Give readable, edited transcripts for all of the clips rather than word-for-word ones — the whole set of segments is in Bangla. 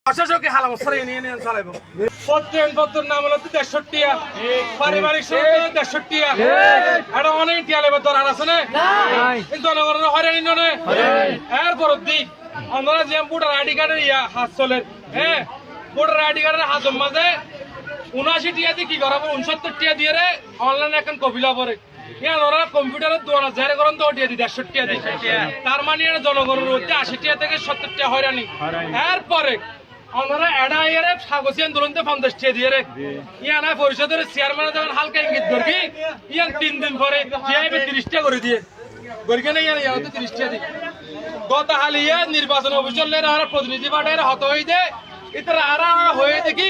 প্রশাসকে হালা মশলা ইউনিয়ন চালাইব পত্র নাম হলো 63 টিয়া পারিবারিক সমিতি 63 টিয়া এটা অনেক টিয়া লেবার দরকার আছে না কিন্তু জনগণের হয়রানি নয় এরপর দিক আমরা যে ভোটার আইডি কার্ডের হাত চলে হ্যাঁ ভোটার আইডি কার্ডের হাত মাঝে 79 টিয়া দিয়ে কি করা 69 টিয়া দিয়ে রে অনলাইনে এখন কপিলা পরে ওরা কম্পিউটারের দোয়ানা জারি করেন তো টিয়া দিই 150 টিয়া দিই তার মানে জনগণের মধ্যে 80 টিয়া থেকে 70 টিয়া হয়রানি এরপরে আমরা এড়াইয়ের স্বাগত আন্দোলনতে 50 টিয়া দিয়ে রে ইয়ানা পরিষদের চেয়ারম্যান যখন হালকা ইঙ্গিত ধরবি ইয়ান 3 দিন পরে জিআইবি 30 টিয়া করে দিয়ে গরিকে ইয়ান ইয়াতে 30 টিয়া দিই গত হালিয়া নির্বাচন অফিসারের আর প্রতিনিধি পাঠায় হত হইতে ইতরা আরা হয়ে দেখি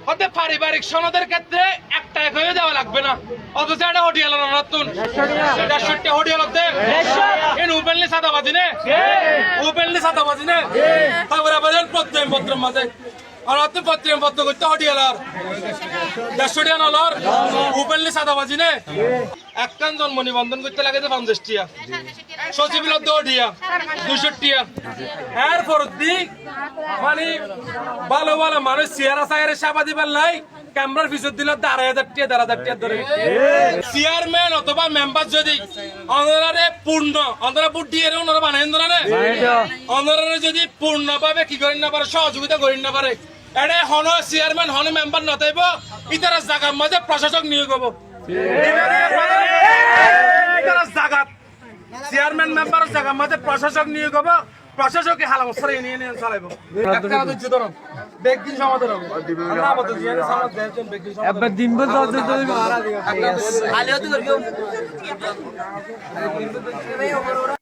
হতে পারিবারিক সনদের ক্ষেত্রে একটা এক হয়ে দেওয়া লাগবে না অথচ এটা হোটেল নতুন 150 হোটেল হতে এন ওপেনলি সাদাবাজি নে ওপেনলি সাদাবাজি নে তারপরে আবার প্রত্যেক পত্র মাঝে আর অত প্রত্যেক পত্র করতে হোটেল আর 150 টাকা নলর ওপেনলি সাদাবাজি নে একখান জন্ম নিবন্ধন করতে লাগে 50 টিয়া সচিবের 2 টিয়া 200 টিয়া এরপর দিক মানে ভালো ভালো মানুষ চেয়ারা সাইরে সাবা দিবার লাই ক্যামেরার পিছন দিল 1,500 টিয়া 1,500 টিয়া ধরে চেয়ারম্যান অথবা মেম্বার যদি অনরারে পূর্ণ অনরা বুট দিয়ে ওনারা বানাইন না অনরারে যদি পূর্ণভাবে কি করেন না পারে সহযোগিতা করেন না পারে এটা হন চেয়ারম্যান হন মেম্বার নতাইব ইতারা জায়গার মাঝে প্রশাসক নিয়োগ হবো জায়গা চেয়ারম্যান মেম্বার জায়গার মাঝে প্রশাসক নিয়োগ হবো প্রশাসকে হালা মশলা ইউনিয়ন চালাইব একটা ধৈর্য ধরো বেগদিন সমাধান হবে আমরা আপাতত জিয়ানে সমাধান দেন বেগদিন সমাধান একবার দিন বল তো মারা দিগা খালি হতে করিও